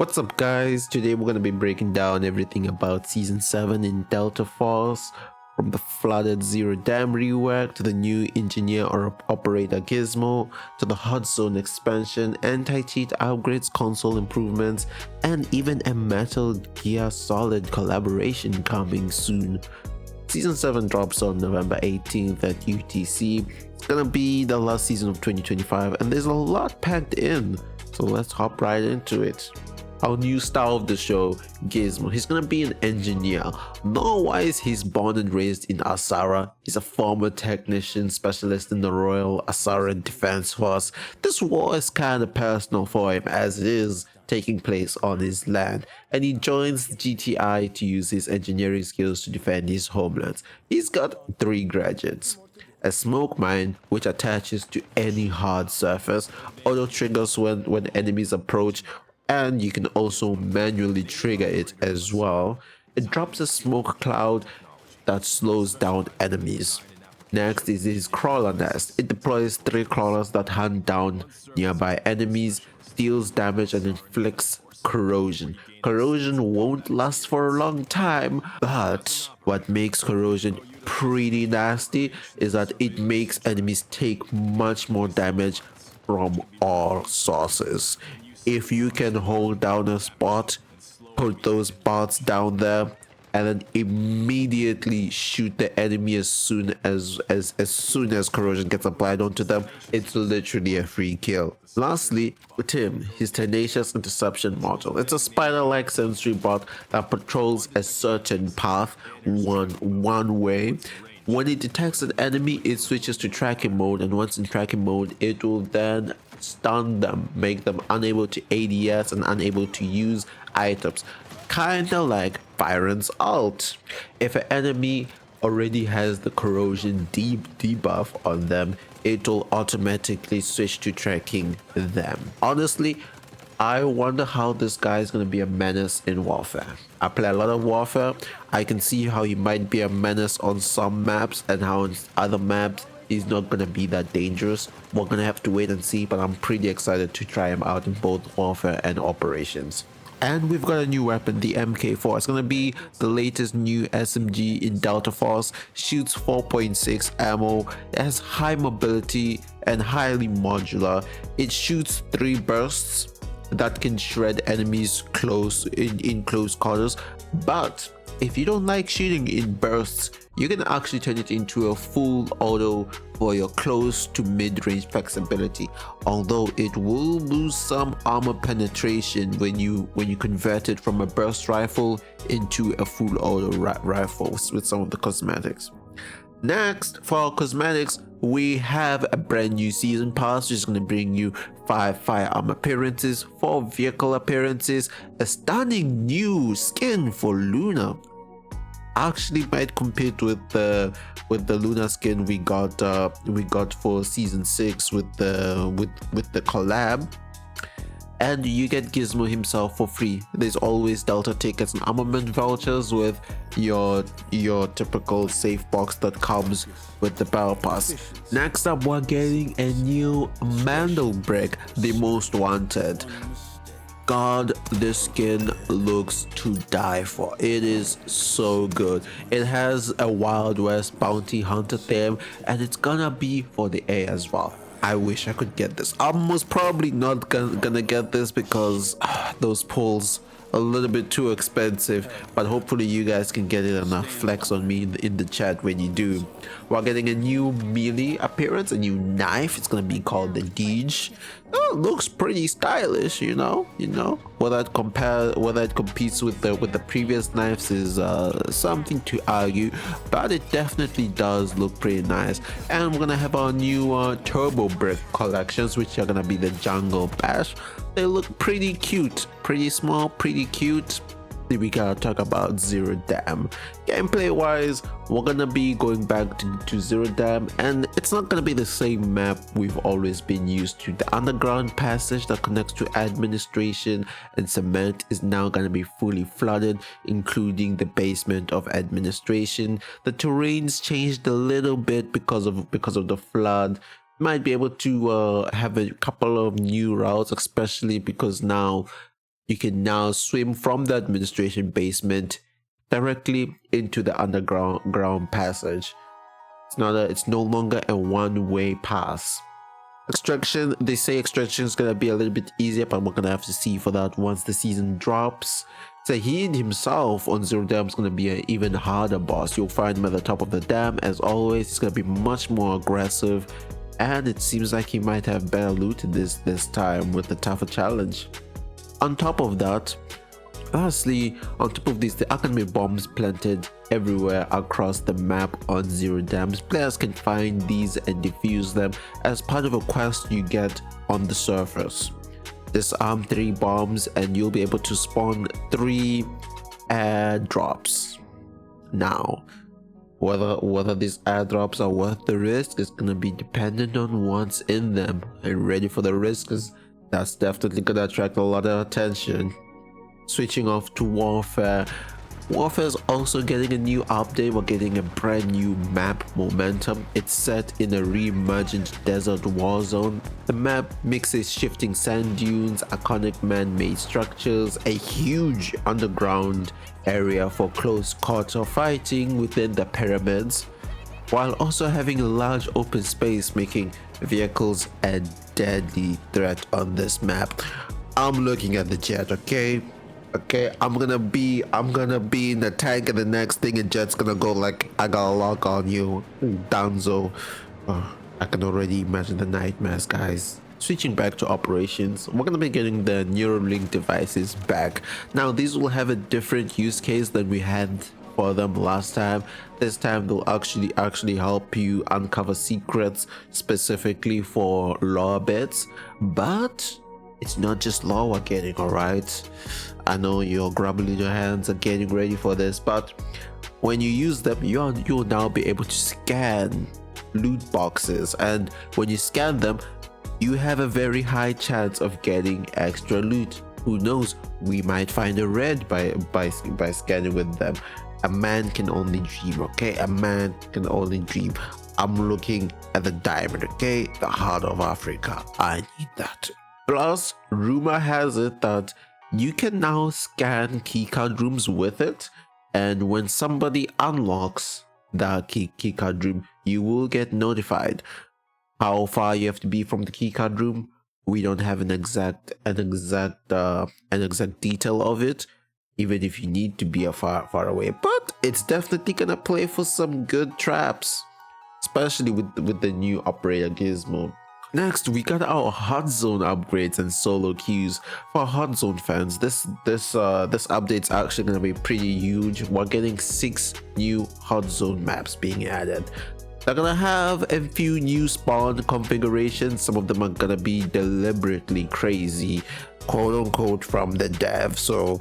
What's up, guys? Today we're going to be breaking down everything about Season 7 in Delta Force, from the flooded Zero Dam rework to the new Engineer or Operator Gizmo, to the Hot Zone expansion, anti-cheat upgrades, console improvements, and even a Metal Gear Solid collaboration coming soon. Season 7 drops on November 18th at UTC. It's gonna be the last season of 2025 and there's a lot packed in, so let's hop right into it. Our new star of the show, Gizmo, he's gonna be an engineer. Knowledge-wise, he's born and raised in Asara. He's a former technician specialist in the Royal Asaran Defense Force. This war is kinda personal for him as it is taking place on his land, and he joins the GTI to use his engineering skills to defend his homeland. He's got 3 gadgets. A smoke mine, which attaches to any hard surface, auto triggers when enemies approach, and you can also manually trigger it as well. It drops a smoke cloud that slows down enemies. Next is his crawler nest. It deploys 3 crawlers that hunt down nearby enemies, deals damage, and inflicts corrosion. Corrosion won't last for a long time, but what makes corrosion pretty nasty is that it makes enemies take much more damage from all sources. If you can hold down a spot, put those bots down there, and then immediately shoot the enemy as soon as corrosion gets applied onto them, it's literally a free kill. Lastly, Tim, his Tenacious Interception module. It's a spider-like sensory bot that patrols a certain path one way. When it detects an enemy, it switches to tracking mode, and once in tracking mode, it will then stun them, make them unable to ADS and unable to use items. Kinda like Byron's ult. If an enemy already has the corrosion debuff on them, it will automatically switch to tracking them. Honestly, I wonder how this guy is going to be a menace in Warfare. I play a lot of Warfare. I can see how he might be a menace on some maps and how on other maps he's not going to be that dangerous. We're going to have to wait and see, but I'm pretty excited to try him out in both Warfare and Operations. And we've got a new weapon, the MK4. It's going to be the latest new SMG in Delta Force. Shoots 4.6 ammo, it has high mobility and highly modular. It shoots 3 bursts that can shred enemies in close quarters. But if you don't like shooting in bursts, you can actually turn it into a full auto for your close to mid-range flexibility, although it will lose some armor penetration when you convert it from a burst rifle into a full auto rifle with some of the cosmetics. Next, for our cosmetics, we have a brand new season pass, which is going to bring you 5 firearm appearances, 4 vehicle appearances, a stunning new skin for Luna. Actually might compete with the Luna skin we got for season 6 with the collab. And you get Gizmo himself for free. There's always Delta tickets and armament vouchers with your typical safe box that comes with the battle pass. Next up, we're getting a new Mandelbrick, the most wanted. God, this skin looks to die for. It is so good. It has a Wild West bounty hunter theme, and it's gonna be for the A as well. I wish I could get this. I'm most probably not gonna get this because those pulls a little bit too expensive, but hopefully you guys can get it and flex on me in the chat when you do. We're getting a new melee appearance, a new knife. It's gonna be called the Deej. Oh, it looks pretty stylish, you know. Whether it competes with the previous knives is something to argue, but it definitely does look pretty nice. And we're gonna have our new Turbo Brick collections, which are gonna be the Jungle Bash. They look pretty cute, pretty small, pretty cute. We gotta talk about Zero Dam. Gameplay wise, we're gonna be going back to Zero Dam, and it's not gonna be the same map we've always been used to. The underground passage that connects to administration and cement is now gonna be fully flooded, including the basement of administration. The terrain's changed a little bit because of the flood. Might be able to have a couple of new routes, especially because now You can now swim from the administration basement directly into the underground passage. It's no longer a one-way pass. Extraction, they say extraction is gonna be a little bit easier, but we're gonna have to see for that once the season drops. Zahid himself on Zero Dam is gonna be an even harder boss. You'll find him at the top of the dam. As always, he's gonna be much more aggressive, and it seems like he might have better loot this time with the tougher challenge. On top of that, lastly, on top of this, there are gonna be bombs planted everywhere across the map on Zero Dams. Players can find these and defuse them as part of a quest you get on the surface. Disarm 3 bombs and you'll be able to spawn 3 airdrops. Now, whether these airdrops are worth the risk is gonna be dependent on what's in them. Are you ready for the risk? Because that's definitely gonna attract a lot of attention. Switching off to Warfare. Warfare is also getting a new update. We're getting a brand new map, Momentum. It's set in a reimagined desert war zone. The map mixes shifting sand dunes, iconic man-made structures, a huge underground area for close quarter fighting within the pyramids, while also having a large open space, making vehicles a deadly threat on this map. I'm looking at the jet, okay, I'm gonna be in the tank, and the next thing a jet's gonna go like, I got a lock on you, Danzo. I can already imagine the nightmares, guys. Switching back to operations, we're gonna be getting the Neuralink devices back. Now these will have a different use case than we had for them last time. This time they'll actually help you uncover secrets specifically for lore bits, but it's not just lore we're getting, alright? I know you're grabbing your hands and getting ready for this, but when you use them, you'll now be able to scan loot boxes, and when you scan them, you have a very high chance of getting extra loot. Who knows, we might find a red by scanning with them. A man can only dream, okay? A man can only dream. I'm looking at the diamond, okay? The heart of Africa. I need that. Plus, rumor has it that you can now scan keycard rooms with it, and when somebody unlocks that keycard room, you will get notified. How far you have to be from the keycard room, we don't have an exact detail of it, even if you need to be far away. But it's definitely gonna play for some good traps, especially with the new operator gizmo. Next, we got our hot zone upgrades and solo queues. For hot zone fans, this update's actually gonna be pretty huge. We're getting 6 new hot zone maps being added. They're gonna have a few new spawn configurations. Some of them are gonna be deliberately crazy, quote unquote, from the dev, so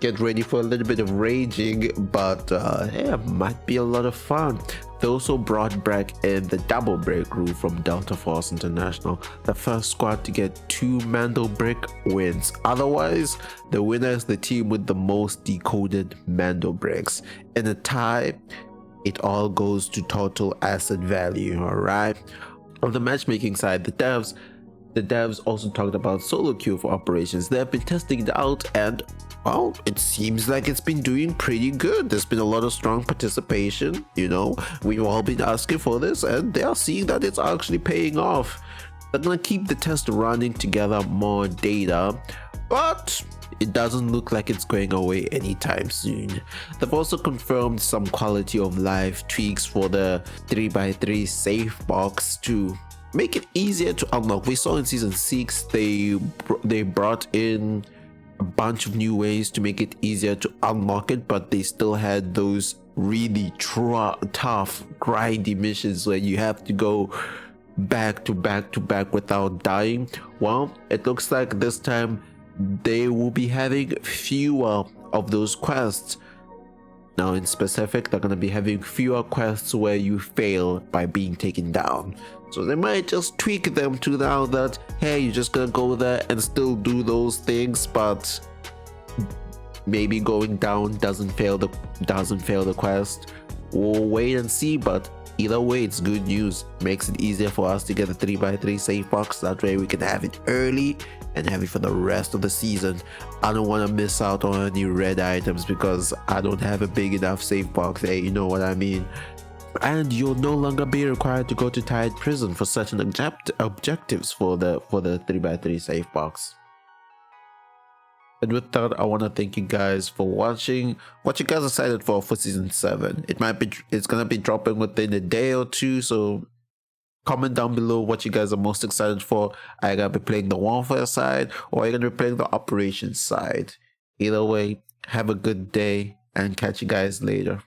get ready for a little bit of raging, but yeah, might be a lot of fun. They also brought back in the double break rule from Delta Force International. The first squad to get 2 Mando brick wins. Otherwise, the winner is the team with the most decoded Mando bricks. In a tie, it all goes to total asset value, alright? On the matchmaking side, the devs also talked about solo queue for operations. They have been testing it out, and well, it seems like it's been doing pretty good. There's been a lot of strong participation, you know, we've all been asking for this, and they are seeing that it's actually paying off. They're gonna keep the test running to gather more data, but it doesn't look like it's going away anytime soon. They've also confirmed some quality of life tweaks for the 3x3 safe box to make it easier to unlock. We saw in season 6 they brought in a bunch of new ways to make it easier to unlock it, but they still had those really tough grindy missions where you have to go back to back without dying. Well, it looks like this time they will be having fewer of those quests. Now in specific, they're going to be having fewer quests where you fail by being taken down. So they might just tweak them to now that, hey, you're just going to go there and still do those things, but maybe going down doesn't fail the quest. We'll wait and see, but Either way, it's good news. Makes it easier for us to get a 3x3 save box. That way we can have it early and have it for the rest of the season. I don't want to miss out on any red items because I don't have a big enough save box. Hey, you know what I mean? And you'll no longer be required to go to tied prison for certain objectives for the 3x3 save box. And with that, I want to thank you guys for watching. What you guys are excited for season 7? It's gonna be dropping within a day or two, so comment down below what you guys are most excited for. Are you gonna be playing the warfare side, or are you gonna be playing the operations side? Either way, have a good day and catch you guys later.